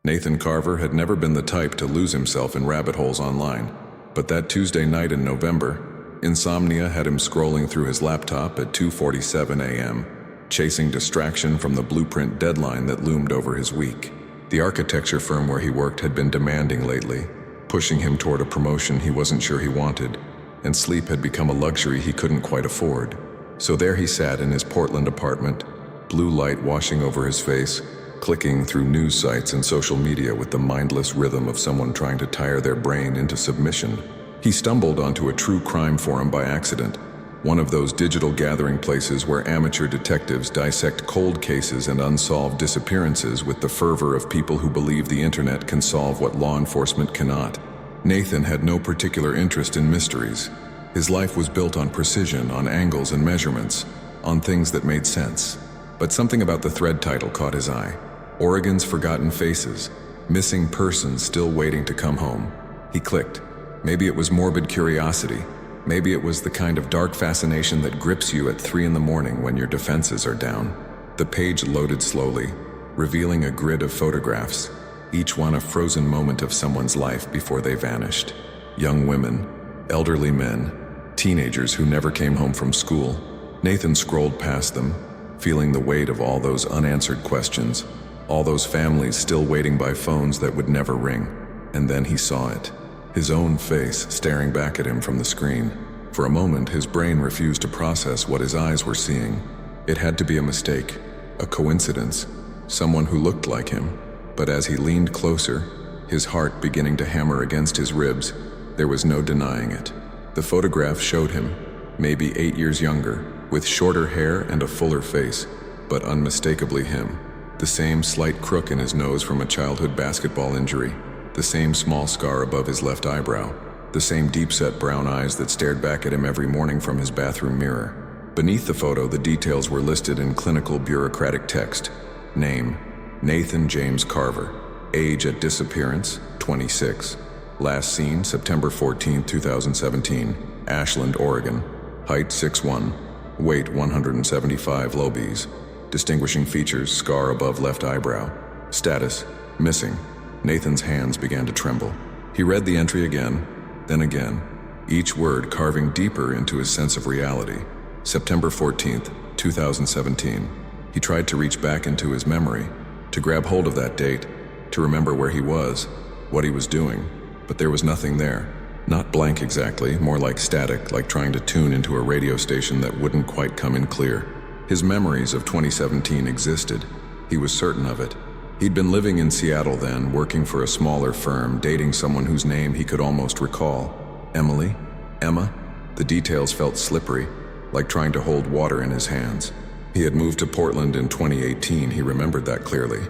Nathan Carver had never been the type to lose himself in rabbit holes online, but that Tuesday night in November, insomnia had him scrolling through his laptop at 2:47 a.m., chasing distraction from the blueprint deadline that loomed over his week. The architecture firm where he worked had been demanding lately, pushing him toward a promotion he wasn't sure he wanted, and sleep had become a luxury he couldn't quite afford. So there he sat in his Portland apartment, blue light washing over his face, clicking through news sites and social media with the mindless rhythm of someone trying to tire their brain into submission. He stumbled onto a true crime forum by accident, one of those digital gathering places where amateur detectives dissect cold cases and unsolved disappearances with the fervor of people who believe the internet can solve what law enforcement cannot. Nathan had no particular interest in mysteries. His life was built on precision, on angles and measurements, on things that made sense. But something about the thread title caught his eye. Oregon's Forgotten Faces, Missing Persons Still Waiting to Come Home. He clicked. Maybe it was morbid curiosity. Maybe it was the kind of dark fascination that grips you at 3 in the morning when your defenses are down. The page loaded slowly, revealing a grid of photographs, each one a frozen moment of someone's life before they vanished. Young women, elderly men, teenagers who never came home from school. Nathan scrolled past them, feeling the weight of all those unanswered questions, all those families still waiting by phones that would never ring. And then he saw it. His own face staring back at him from the screen. For a moment, his brain refused to process what his eyes were seeing. It had to be a mistake, a coincidence, someone who looked like him. But as he leaned closer, his heart beginning to hammer against his ribs, there was no denying it. The photograph showed him, maybe 8 years younger, with shorter hair and a fuller face, but unmistakably him. The same slight crook in his nose from a childhood basketball injury, the same small scar above his left eyebrow, the same deep-set brown eyes that stared back at him every morning from his bathroom mirror. Beneath the photo, the details were listed in clinical bureaucratic text. Name, Nathan James Carver. Age at disappearance, 26. Last seen, September 14, 2017, Ashland, Oregon. Height, 6'1". Weight, 175 lbs. Distinguishing features, scar above left eyebrow. Status, missing. Nathan's hands began to tremble. He read the entry again, then again, each word carving deeper into his sense of reality. September 14th, 2017. He tried to reach back into his memory, to grab hold of that date, to remember where he was, what he was doing, but there was nothing there. Not blank exactly, more like static, like trying to tune into a radio station that wouldn't quite come in clear. His memories of 2017 existed. He was certain of it. He'd been living in Seattle then, working for a smaller firm, dating someone whose name he could almost recall. Emily? Emma? The details felt slippery, like trying to hold water in his hands. He had moved to Portland in 2018, he remembered that clearly.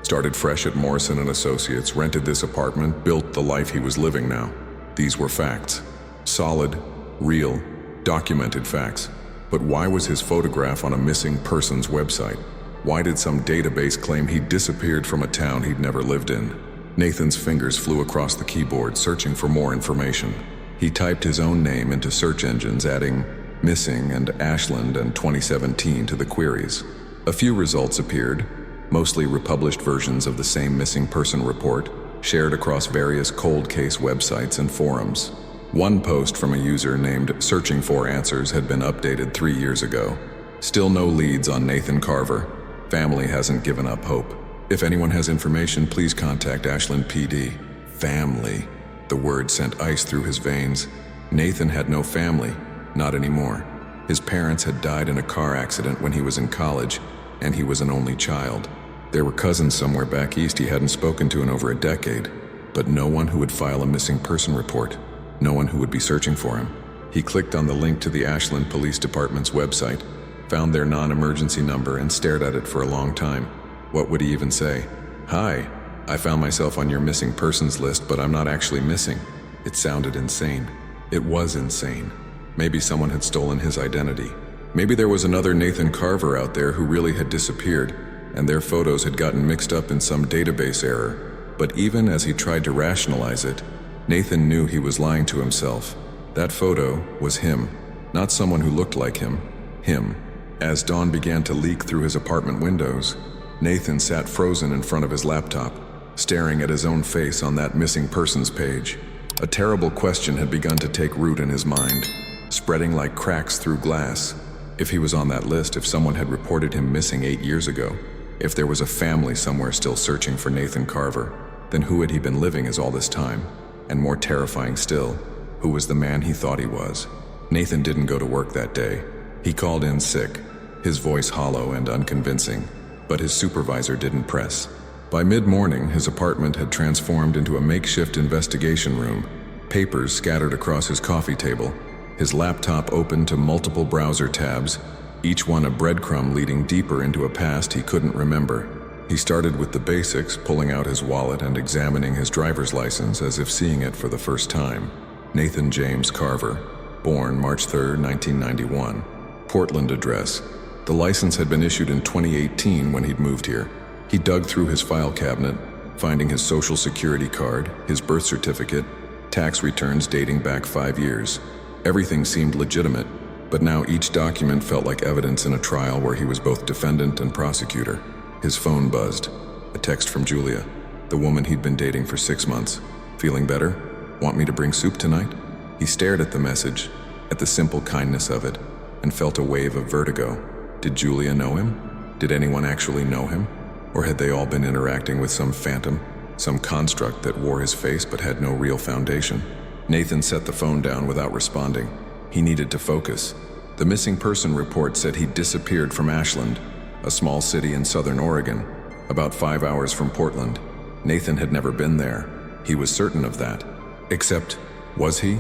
Started fresh at Morrison & Associates, rented this apartment, built the life he was living now. These were facts. Solid, real, documented facts. But why was his photograph on a missing persons website? Why did some database claim he disappeared from a town he'd never lived in? Nathan's fingers flew across the keyboard, searching for more information. He typed his own name into search engines, adding missing and Ashland and 2017 to the queries. A few results appeared, mostly republished versions of the same missing person report, shared across various cold case websites and forums. One post from a user named Searching for Answers had been updated 3 years ago. Still no leads on Nathan Carver. Family hasn't given up hope. If anyone has information, please contact Ashland PD. Family. The word sent ice through his veins. Nathan had no family, not anymore. His parents had died in a car accident when he was in college, and he was an only child. There were cousins somewhere back east he hadn't spoken to in over a decade, but no one who would file a missing person report. No one who would be searching for him. He clicked on the link to the Ashland Police Department's website, found their non-emergency number, and stared at it for a long time. What would he even say? Hi, I found myself on your missing persons list, but I'm not actually missing. It sounded insane. It was insane. Maybe someone had stolen his identity. Maybe there was another Nathan Carver out there who really had disappeared, and their photos had gotten mixed up in some database error. But even as he tried to rationalize it, Nathan knew he was lying to himself. That photo was him, not someone who looked like him. Him. As dawn began to leak through his apartment windows, Nathan sat frozen in front of his laptop, staring at his own face on that missing persons page. A terrible question had begun to take root in his mind, spreading like cracks through glass. If he was on that list, if someone had reported him missing 8 years ago, if there was a family somewhere still searching for Nathan Carver, then who had he been living as all this time? And more terrifying still, who was the man he thought he was? Nathan didn't go to work that day. He called in sick, his voice hollow and unconvincing, but his supervisor didn't press. By mid-morning, his apartment had transformed into a makeshift investigation room, papers scattered across his coffee table, his laptop open to multiple browser tabs, each one a breadcrumb leading deeper into a past he couldn't remember. He started with the basics, pulling out his wallet and examining his driver's license as if seeing it for the first time. Nathan James Carver, born March 3, 1991. Portland address. The license had been issued in 2018 when he'd moved here. He dug through his file cabinet, finding his social security card, his birth certificate, tax returns dating back 5 years. Everything seemed legitimate, but now each document felt like evidence in a trial where he was both defendant and prosecutor. His phone buzzed. A text from Julia, the woman he'd been dating for 6 months. Feeling better? Want me to bring soup tonight? He stared at the message, at the simple kindness of it, and felt a wave of vertigo. Did Julia know him? Did anyone actually know him? Or had they all been interacting with some phantom, some construct that wore his face but had no real foundation? Nathan set the phone down without responding. He needed to focus. The missing person report said he'd disappeared from Ashland, a small city in southern Oregon, about 5 hours from Portland. Nathan had never been there. He was certain of that. Except, was he?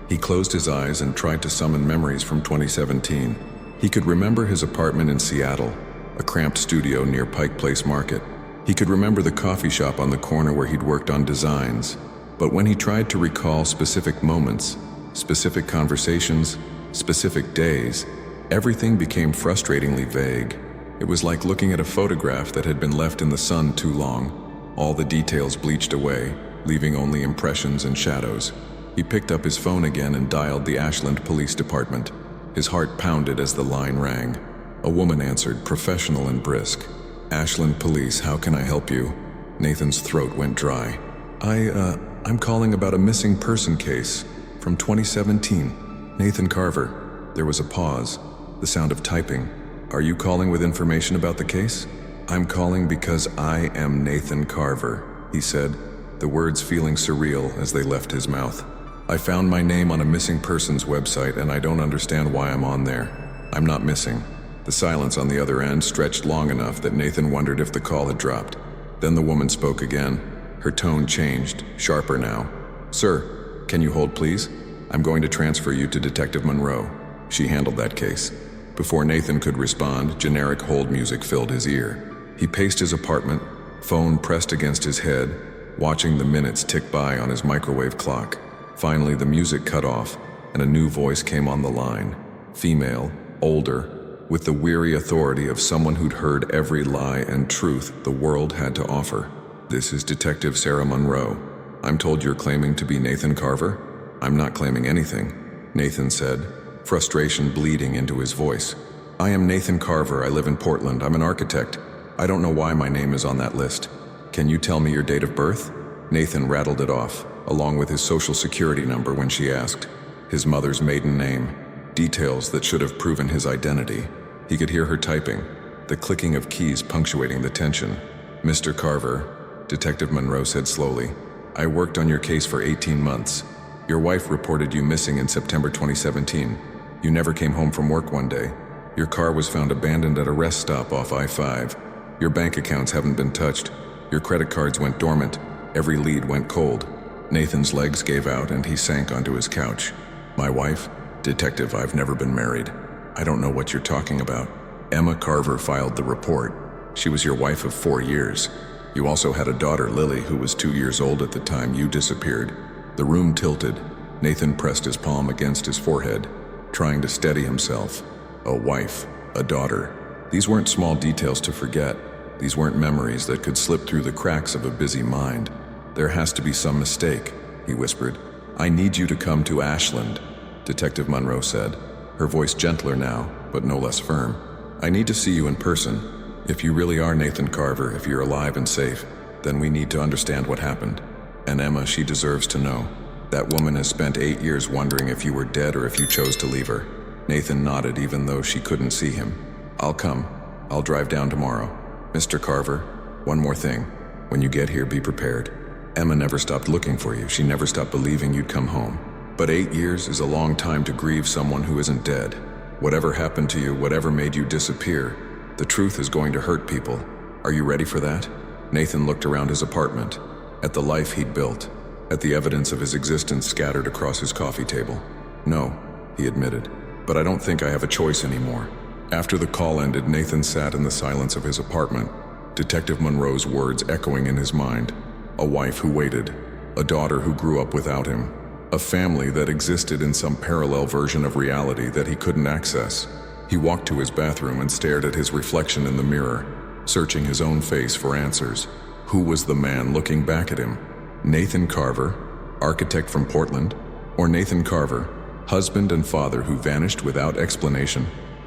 He closed his eyes and tried to summon memories from 2017. He could remember his apartment in Seattle, a cramped studio near Pike Place Market. He could remember the coffee shop on the corner where he'd worked on designs. But when he tried to recall specific moments, specific conversations, specific days, everything became frustratingly vague. It was like looking at a photograph that had been left in the sun too long. All the details bleached away, leaving only impressions and shadows. He picked up his phone again and dialed the Ashland Police Department. His heart pounded as the line rang. A woman answered, professional and brisk. Ashland Police, how can I help you? Nathan's throat went dry. I'm calling about a missing person case from 2017. Nathan Carver. There was a pause, the sound of typing. Are you calling with information about the case? I'm calling because I am Nathan Carver, he said, the words feeling surreal as they left his mouth. I found my name on a missing persons website and I don't understand why I'm on there. I'm not missing. The silence on the other end stretched long enough that Nathan wondered if the call had dropped. Then the woman spoke again. Her tone changed, sharper now. Sir, can you hold please? I'm going to transfer you to Detective Monroe. She handled that case. Before Nathan could respond, generic hold music filled his ear. He paced his apartment, phone pressed against his head, watching the minutes tick by on his microwave clock. Finally, the music cut off, and a new voice came on the line. Female, older, with the weary authority of someone who'd heard every lie and truth the world had to offer. This is Detective Sarah Monroe. I'm told you're claiming to be Nathan Carver? I'm not claiming anything, Nathan said, frustration bleeding into his voice. I am Nathan Carver. I live in Portland. I'm an architect. I don't know why my name is on that list. Can you tell me your date of birth? Nathan rattled it off, along with his social security number when she asked. His mother's maiden name, details that should have proven his identity. He could hear her typing, the clicking of keys punctuating the tension. Mr. Carver, Detective Monroe said slowly, I worked on your case for 18 months. Your wife reported you missing in September 2017. You never came home from work one day. Your car was found abandoned at a rest stop off I-5. Your bank accounts haven't been touched. Your credit cards went dormant. Every lead went cold. Nathan's legs gave out and he sank onto his couch. My wife? Detective, I've never been married. I don't know what you're talking about. Emma Carver filed the report. She was your wife of 4 years. You also had a daughter, Lily, who was 2 years old at the time you disappeared. The room tilted. Nathan pressed his palm against his forehead, trying to steady himself. A wife, a daughter. These weren't small details to forget. These weren't memories that could slip through the cracks of a busy mind. There has to be some mistake, he whispered. I need you to come to Ashland, Detective Monroe said, her voice gentler now, but no less firm. I need to see you in person. If you really are Nathan Carver, if you're alive and safe, then we need to understand what happened. And Emma, she deserves to know. That woman has spent 8 years wondering if you were dead or if you chose to leave her. Nathan nodded even though she couldn't see him. I'll come. I'll drive down tomorrow. Mr. Carver, one more thing. When you get here, be prepared. Emma never stopped looking for you. She never stopped believing you'd come home. But 8 years is a long time to grieve someone who isn't dead. Whatever happened to you, whatever made you disappear, the truth is going to hurt people. Are you ready for that? Nathan looked around his apartment, at the life he'd built, at the evidence of his existence scattered across his coffee table. No, he admitted, but I don't think I have a choice anymore. After the call ended, Nathan sat in the silence of his apartment, Detective Monroe's words echoing in his mind. A wife who waited, a daughter who grew up without him, a family that existed in some parallel version of reality that he couldn't access. He walked to his bathroom and stared at his reflection in the mirror, searching his own face for answers. Who was the man looking back at him? Nathan Carver, architect from Portland, or Nathan Carver, husband and father who vanished without explanation?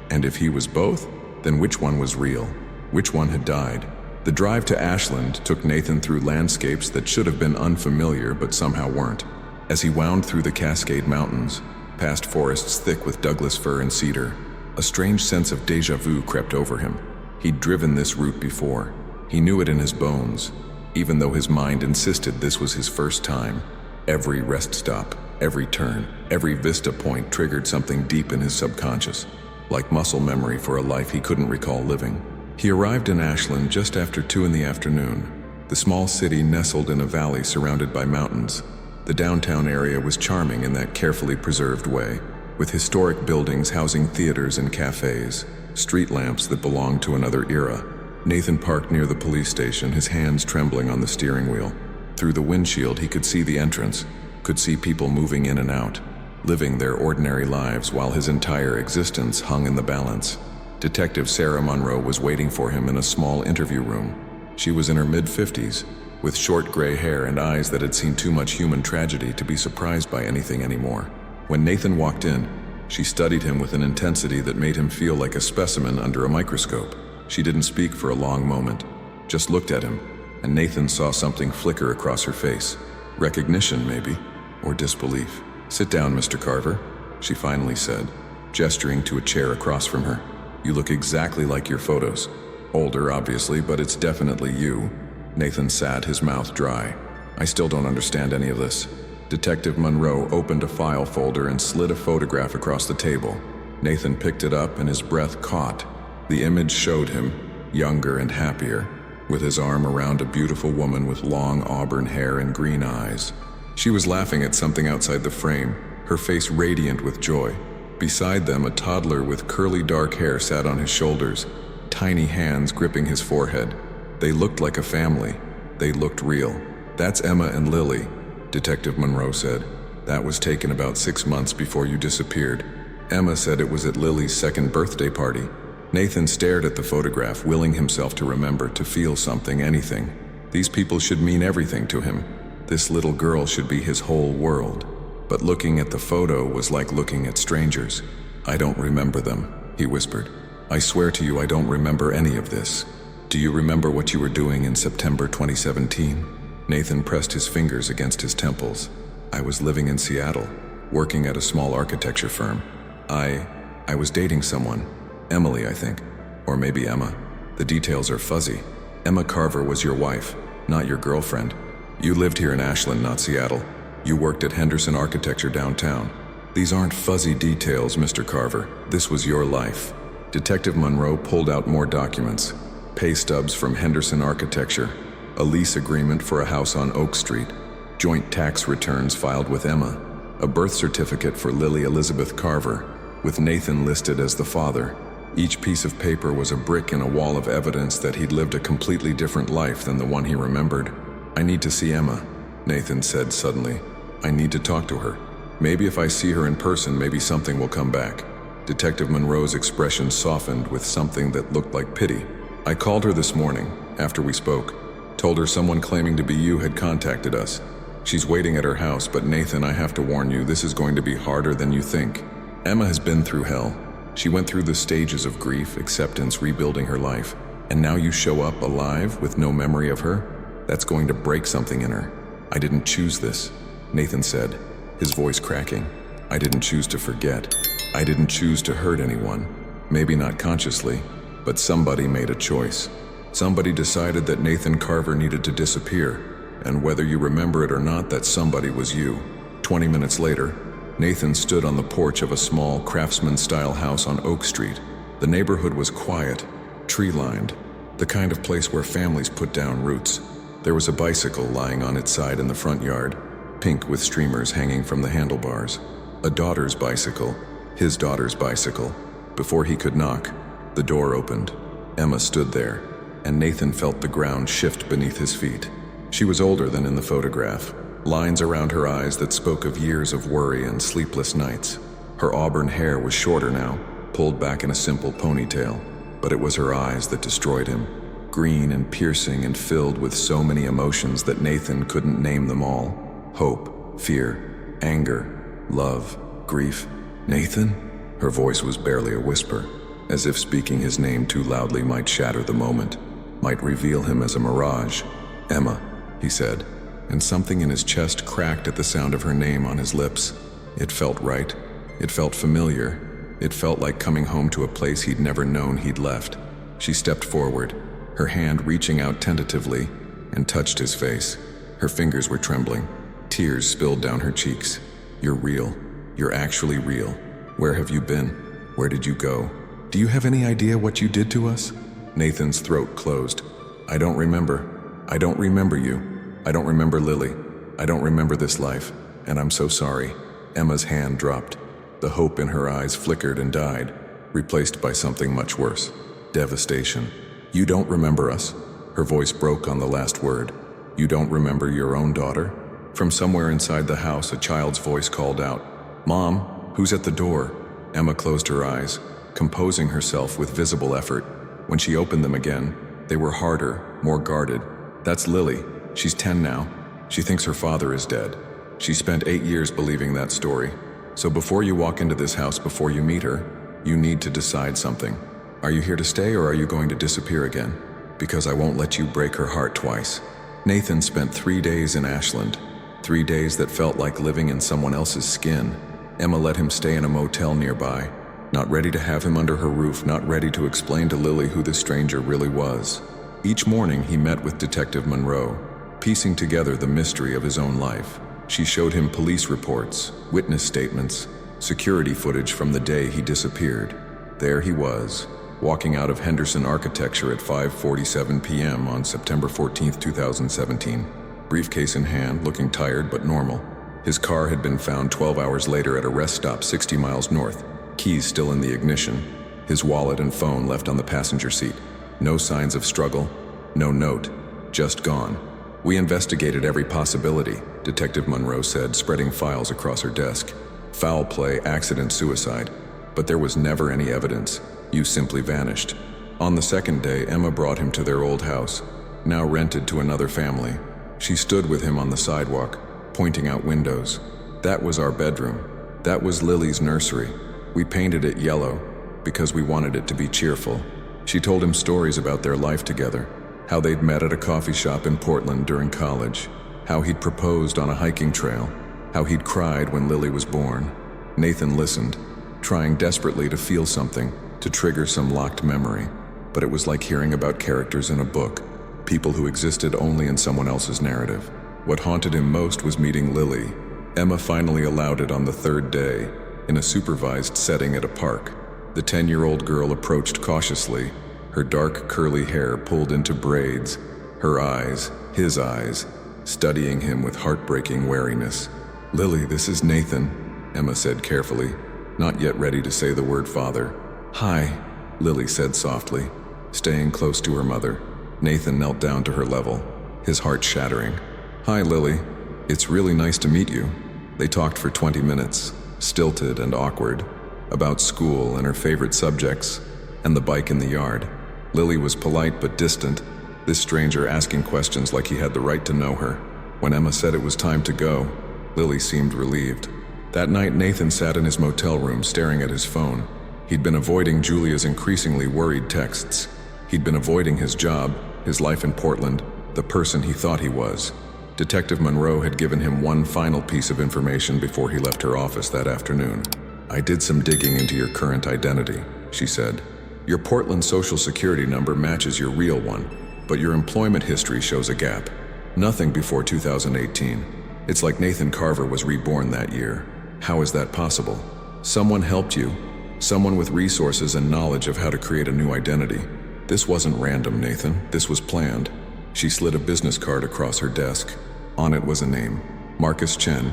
And if he was both, then which one was real? Which one had died? The drive to Ashland took Nathan through landscapes that should have been unfamiliar but somehow weren't. As he wound through the Cascade Mountains, past forests thick with Douglas fir and cedar, a strange sense of déjà vu crept over him. He'd driven this route before. He knew it in his bones, even though his mind insisted this was his first time. Every rest stop, every turn, every vista point triggered something deep in his subconscious, like muscle memory for a life he couldn't recall living. He arrived in Ashland just after 2 in the afternoon. The small city nestled in a valley surrounded by mountains. The downtown area was charming in that carefully preserved way, with historic buildings housing theaters and cafes, street lamps that belonged to another era. Nathan parked near the police station, his hands trembling on the steering wheel. Through the windshield, he could see the entrance, could see people moving in and out, living their ordinary lives while his entire existence hung in the balance. Detective Sarah Monroe was waiting for him in a small interview room. She was in her mid-50s, with short gray hair and eyes that had seen too much human tragedy to be surprised by anything anymore. When Nathan walked in, she studied him with an intensity that made him feel like a specimen under a microscope. She didn't speak for a long moment, just looked at him, and Nathan saw something flicker across her face. Recognition, maybe, or disbelief. "Sit down, Mr. Carver," she finally said, gesturing to a chair across from her. "You look exactly like your photos. Older, obviously, but it's definitely you." Nathan sat, his mouth dry. "I still don't understand any of this." Detective Monroe opened a file folder and slid a photograph across the table. Nathan picked it up and his breath caught. The image showed him, younger and happier, with his arm around a beautiful woman with long auburn hair and green eyes. She was laughing at something outside the frame, her face radiant with joy. Beside them, a toddler with curly dark hair sat on his shoulders, tiny hands gripping his forehead. They looked like a family. They looked real. "That's Emma and Lily," Detective Monroe said. "That was taken about 6 months before you disappeared." Emma said it was at Lily's second birthday party. Nathan stared at the photograph, willing himself to remember, to feel something, anything. These people should mean everything to him. This little girl should be his whole world. But looking at the photo was like looking at strangers. "I don't remember them," he whispered. "I swear to you I don't remember any of this. Do you remember what you were doing in September 2017? Nathan pressed his fingers against his temples. "I was living in Seattle, working at a small architecture firm. I was dating someone. Emily, I think. Or maybe Emma. The details are fuzzy. Emma Carver was your wife, not your girlfriend. You lived here in Ashland, not Seattle. You worked at Henderson Architecture downtown. These aren't fuzzy details, Mr. Carver. This was your life." Detective Monroe pulled out more documents. Pay stubs from Henderson Architecture, a lease agreement for a house on Oak Street, joint tax returns filed with Emma, a birth certificate for Lily Elizabeth Carver, with Nathan listed as the father. Each piece of paper was a brick in a wall of evidence that he'd lived a completely different life than the one he remembered. "I need to see Emma," Nathan said suddenly. "I need to talk to her. Maybe if I see her in person, maybe something will come back." Detective Monroe's expression softened with something that looked like pity. "I called her this morning, after we spoke. Told her someone claiming to be you had contacted us. She's waiting at her house, but Nathan, I have to warn you, this is going to be harder than you think. Emma has been through hell. She went through the stages of grief, acceptance, rebuilding her life. And now you show up alive with no memory of her? That's going to break something in her. I didn't choose this, Nathan said, his voice cracking. I didn't choose to forget. I didn't choose to hurt anyone. Maybe not consciously, but somebody made a choice. Somebody decided that Nathan Carver needed to disappear, and whether you remember it or not, that somebody was you. 20 minutes later, Nathan stood on the porch of a small craftsman-style house on Oak Street. The neighborhood was quiet, tree-lined, the kind of place where families put down roots. There was a bicycle lying on its side in the front yard, pink with streamers hanging from the handlebars. A daughter's bicycle, his daughter's bicycle. Before he could knock, the door opened. Emma stood there, and Nathan felt the ground shift beneath his feet. She was older than in the photograph, lines around her eyes that spoke of years of worry and sleepless nights. Her auburn hair was shorter now, pulled back in a simple ponytail, but it was her eyes that destroyed him. Green and piercing and filled with so many emotions that Nathan couldn't name them all. Hope, fear, anger, love, grief. Nathan? Her voice was barely a whisper, as if speaking his name too loudly might shatter the moment, might reveal him as a mirage. Emma, he said, and something in his chest cracked at the sound of her name on his lips. It felt right. It felt familiar. It felt like coming home to a place he'd never known he'd left. She stepped forward, her hand reaching out tentatively, and touched his face. Her fingers were trembling. Tears spilled down her cheeks. You're real. You're actually real. Where have you been? Where did you go? Do you have any idea what you did to us? Nathan's throat closed. I don't remember. I don't remember you. I don't remember Lily. I don't remember this life, and I'm so sorry. Emma's hand dropped. The hope in her eyes flickered and died, replaced by something much worse. Devastation. You don't remember us? Her voice broke on the last word. You don't remember your own daughter? From somewhere inside the house, a child's voice called out, Mom, who's at the door? Emma closed her eyes, composing herself with visible effort. When she opened them again, they were harder, more guarded. That's Lily. She's 10 now. She thinks her father is dead. She spent 8 years believing that story. So before you walk into this house, before you meet her, you need to decide something. Are you here to stay, or are you going to disappear again? Because I won't let you break her heart twice. Nathan spent 3 days in Ashland. 3 days that felt like living in someone else's skin. Emma let him stay in a motel nearby, not ready to have him under her roof, not ready to explain to Lily who this stranger really was. Each morning he met with Detective Monroe, piecing together the mystery of his own life. She showed him police reports, witness statements, security footage from the day he disappeared. There he was, walking out of Henderson Architecture at 5:47 p.m. on September 14, 2017, briefcase in hand, looking tired but normal. His car had been found 12 hours later at a rest stop 60 miles north, keys still in the ignition, his wallet and phone left on the passenger seat. No signs of struggle, no note, just gone. We investigated every possibility, Detective Monroe said, spreading files across her desk. Foul play, accident, suicide. But there was never any evidence. You simply vanished. On the second day, Emma brought him to their old house, now rented to another family. She stood with him on the sidewalk, pointing out windows. That was our bedroom. That was Lily's nursery. We painted it yellow because we wanted it to be cheerful. She told him stories about their life together, how they'd met at a coffee shop in Portland during college, how he'd proposed on a hiking trail, how he'd cried when Lily was born. Nathan listened, trying desperately to feel something, to trigger some locked memory. But it was like hearing about characters in a book, people who existed only in someone else's narrative. What haunted him most was meeting Lily. Emma finally allowed it on the third day, in a supervised setting at a park. The 10-year-old girl approached cautiously, her dark curly hair pulled into braids, her eyes, his eyes, studying him with heartbreaking wariness. Lily, this is Nathan, Emma said carefully, not yet ready to say the word father. Hi, Lily said softly, staying close to her mother. Nathan knelt down to her level, his heart shattering. Hi, Lily. It's really nice to meet you. They talked for 20 minutes, stilted and awkward, about school and her favorite subjects, and the bike in the yard. Lily was polite but distant, this stranger asking questions like he had the right to know her. When Emma said it was time to go, Lily seemed relieved. That night, Nathan sat in his motel room staring at his phone. He'd been avoiding Julia's increasingly worried texts. He'd been avoiding his job, his life in Portland, the person he thought he was. Detective Monroe had given him one final piece of information before he left her office that afternoon. "I did some digging into your current identity," she said. "Your Portland Social Security number matches your real one, but your employment history shows a gap. Nothing before 2018. It's like Nathan Carver was reborn that year. How is that possible? Someone helped you. Someone with resources and knowledge of how to create a new identity. This wasn't random, Nathan. This was planned." She slid a business card across her desk. On it was a name, Marcus Chen,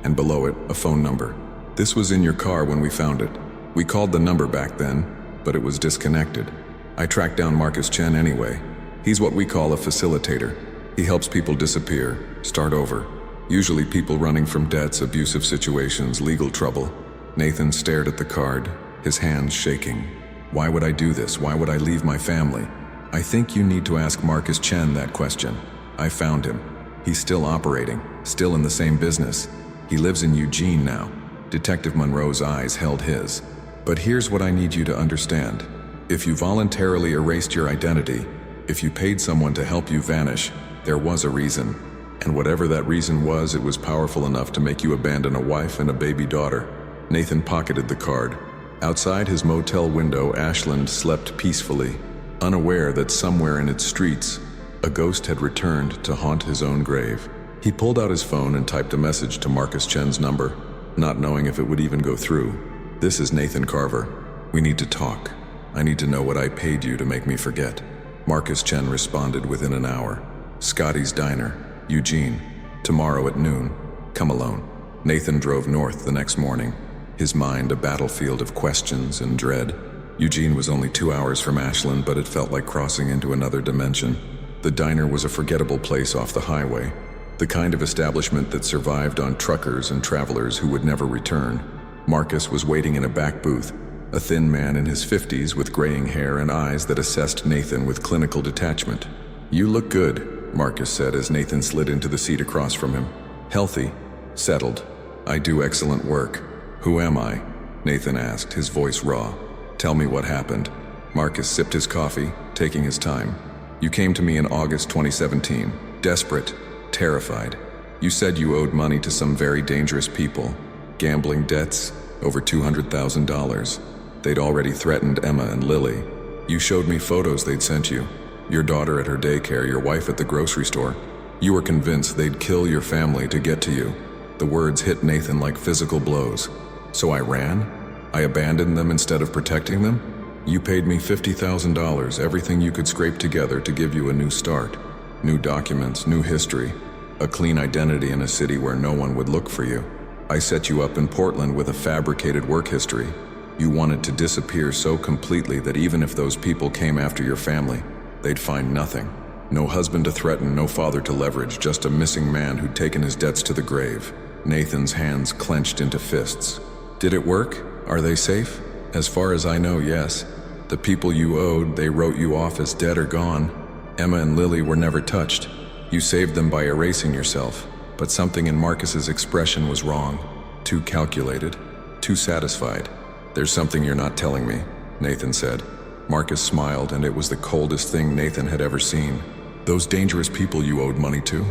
and below it, a phone number. "This was in your car when we found it. We called the number back then, but it was disconnected. I tracked down Marcus Chen anyway. He's what we call a facilitator. He helps people disappear, start over. Usually people running from debts, abusive situations, legal trouble." Nathan stared at the card, his hands shaking. "Why would I do this? Why would I leave my family?" "I think you need to ask Marcus Chen that question. I found him. He's still operating, still in the same business. He lives in Eugene now." Detective Monroe's eyes held his. "But here's what I need you to understand. If you voluntarily erased your identity, if you paid someone to help you vanish, there was a reason. And whatever that reason was, it was powerful enough to make you abandon a wife and a baby daughter." Nathan pocketed the card. Outside his motel window, Ashland slept peacefully, unaware that somewhere in its streets, a ghost had returned to haunt his own grave. He pulled out his phone and typed a message to Marcus Chen's number, not knowing if it would even go through. "This is Nathan Carver. We need to talk. I need to know what I paid you to make me forget." Marcus Chen responded within an hour. "Scotty's Diner, Eugene. Tomorrow at noon. Come alone." Nathan drove north the next morning, his mind a battlefield of questions and dread. Eugene was only 2 hours from Ashland, but it felt like crossing into another dimension. The diner was a forgettable place off the highway, the kind of establishment that survived on truckers and travelers who would never return. Marcus was waiting in a back booth, a thin man in his 50s with graying hair and eyes that assessed Nathan with clinical detachment. "You look good," Marcus said as Nathan slid into the seat across from him. "Healthy, settled. I do excellent work." "Who am I?" Nathan asked, his voice raw. "Tell me what happened." Marcus sipped his coffee, taking his time. "You came to me in August 2017, desperate, terrified. You said you owed money to some very dangerous people. Gambling debts, over $200,000. They'd already threatened Emma and Lily. You showed me photos they'd sent you. Your daughter at her daycare, your wife at the grocery store. You were convinced they'd kill your family to get to you." The words hit Nathan like physical blows. "So I ran? I abandoned them instead of protecting them? You paid me $50,000, everything you could scrape together to give you a new start. New documents, new history, a clean identity in a city where no one would look for you. I set you up in Portland with a fabricated work history. You wanted to disappear so completely that even if those people came after your family, they'd find nothing. No husband to threaten, no father to leverage, just a missing man who'd taken his debts to the grave." Nathan's hands clenched into fists. "Did it work? Are they safe?" "As far as I know, yes. The people you owed, they wrote you off as dead or gone. Emma and Lily were never touched. You saved them by erasing yourself. But something in Marcus's expression was wrong. Too calculated. Too satisfied." "There's something you're not telling me," Nathan said. Marcus smiled, and it was the coldest thing Nathan had ever seen. "Those dangerous people you owed money to?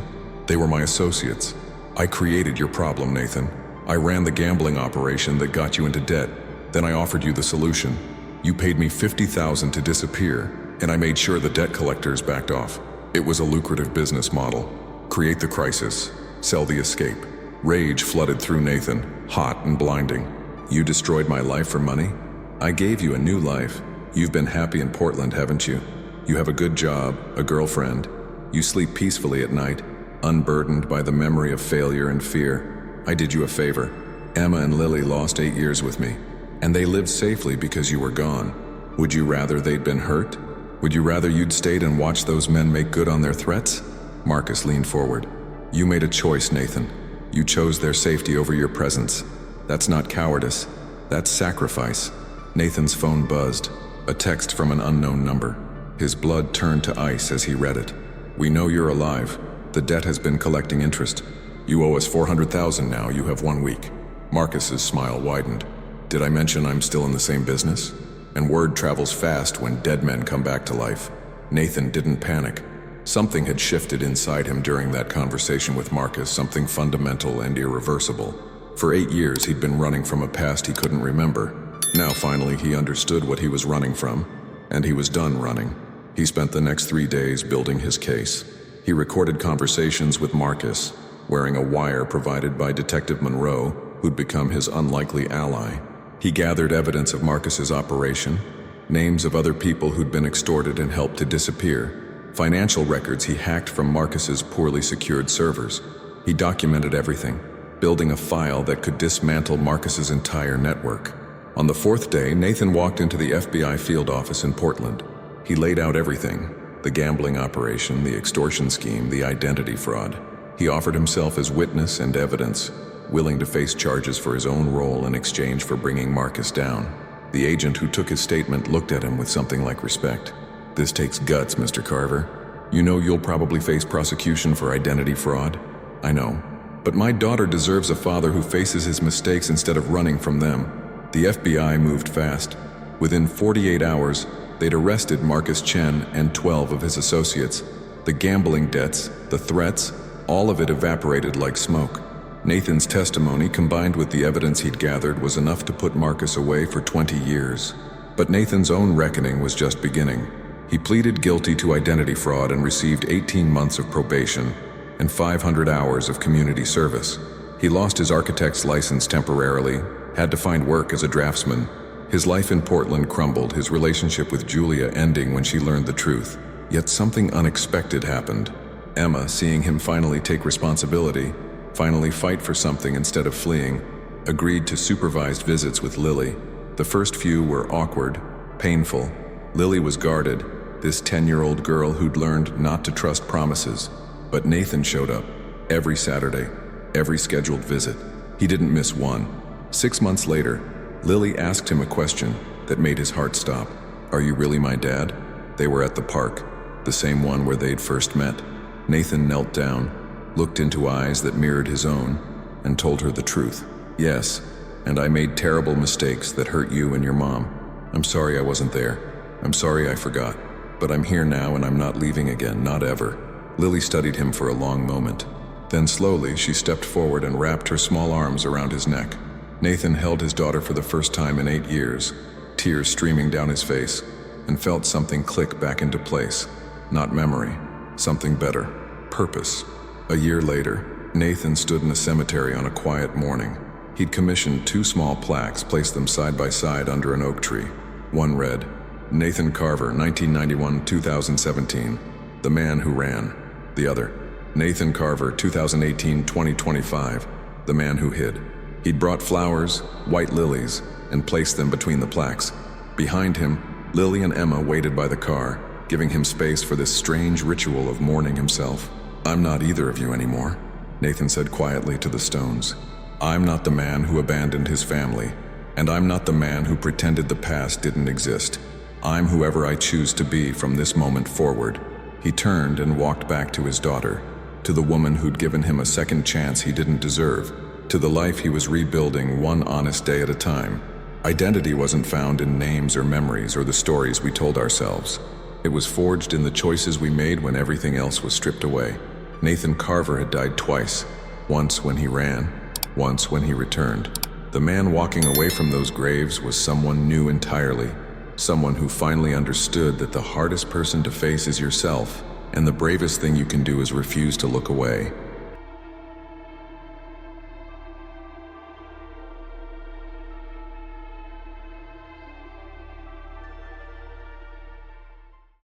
They were my associates. I created your problem, Nathan. I ran the gambling operation that got you into debt. Then I offered you the solution. You paid me $50,000 to disappear, and I made sure the debt collectors backed off. It was a lucrative business model. Create the crisis, sell the escape." Rage flooded through Nathan, hot and blinding. "You destroyed my life for money? I gave you a new life. You've been happy in Portland, haven't you? You have a good job, a girlfriend. You sleep peacefully at night, unburdened by the memory of failure and fear. I did you a favor. Emma and Lily lost 8 years with me, and they lived safely because you were gone. Would you rather they'd been hurt? Would you rather you'd stayed and watched those men make good on their threats?" Marcus leaned forward. "You made a choice, Nathan. You chose their safety over your presence. That's not cowardice. That's sacrifice." Nathan's phone buzzed, a text from an unknown number. His blood turned to ice as he read it. "We know you're alive. The debt has been collecting interest. You owe us $400,000 now. You have 1 week." Marcus's smile widened. "Did I mention I'm still in the same business? And word travels fast when dead men come back to life." Nathan didn't panic. Something had shifted inside him during that conversation with Marcus, something fundamental and irreversible. For 8 years, he'd been running from a past he couldn't remember. Now, finally, he understood what he was running from, and he was done running. He spent the next 3 days building his case. He recorded conversations with Marcus, wearing a wire provided by Detective Monroe, who'd become his unlikely ally. He gathered evidence of Marcus's operation, names of other people who'd been extorted and helped to disappear, financial records he hacked from Marcus's poorly secured servers. He documented everything, building a file that could dismantle Marcus's entire network. On the 4th day, Nathan walked into the FBI field office in Portland. He laid out everything: the gambling operation, the extortion scheme, the identity fraud. He offered himself as witness and evidence, willing to face charges for his own role in exchange for bringing Marcus down. The agent who took his statement looked at him with something like respect. "This takes guts, Mr. Carver. You know you'll probably face prosecution for identity fraud." "I know. But my daughter deserves a father who faces his mistakes instead of running from them." The FBI moved fast. Within 48 hours, they'd arrested Marcus Chen and 12 of his associates. The gambling debts, the threats, all of it evaporated like smoke. Nathan's testimony, combined with the evidence he'd gathered, was enough to put Marcus away for 20 years. But Nathan's own reckoning was just beginning. He pleaded guilty to identity fraud and received 18 months of probation and 500 hours of community service. He lost his architect's license temporarily, had to find work as a draftsman. His life in Portland crumbled, his relationship with Julia ending when she learned the truth. Yet something unexpected happened. Emma, seeing him finally take responsibility, finally fight for something instead of fleeing, agreed to supervised visits with Lily. The first few were awkward, painful. Lily was guarded, this 10-year-old girl who'd learned not to trust promises. But Nathan showed up, every Saturday, every scheduled visit. He didn't miss one. 6 months later, Lily asked him a question that made his heart stop. "Are you really my dad?" They were at the park, the same one where they'd first met. Nathan knelt down, looked into eyes that mirrored his own, and told her the truth. "Yes, and I made terrible mistakes that hurt you and your mom. I'm sorry I wasn't there. I'm sorry I forgot. But I'm here now and I'm not leaving again, not ever." Lily studied him for a long moment. Then slowly she stepped forward and wrapped her small arms around his neck. Nathan held his daughter for the first time in 8 years, tears streaming down his face, and felt something click back into place. Not memory, something better, purpose. A year later, Nathan stood in a cemetery on a quiet morning. He'd commissioned 2 small plaques, placed them side by side under an oak tree. One read, "Nathan Carver, 1991-2017, the man who ran." The other, "Nathan Carver, 2018-2025, the man who hid." He'd brought flowers, white lilies, and placed them between the plaques. Behind him, Lily and Emma waited by the car, giving him space for this strange ritual of mourning himself. "I'm not either of you anymore," Nathan said quietly to the stones. "I'm not the man who abandoned his family, and I'm not the man who pretended the past didn't exist. I'm whoever I choose to be from this moment forward." He turned and walked back to his daughter, to the woman who'd given him a second chance he didn't deserve, to the life he was rebuilding one honest day at a time. Identity wasn't found in names or memories or the stories we told ourselves. It was forged in the choices we made when everything else was stripped away. Nathan Carver had died twice, once when he ran, once when he returned. The man walking away from those graves was someone new entirely, someone who finally understood that the hardest person to face is yourself, and the bravest thing you can do is refuse to look away.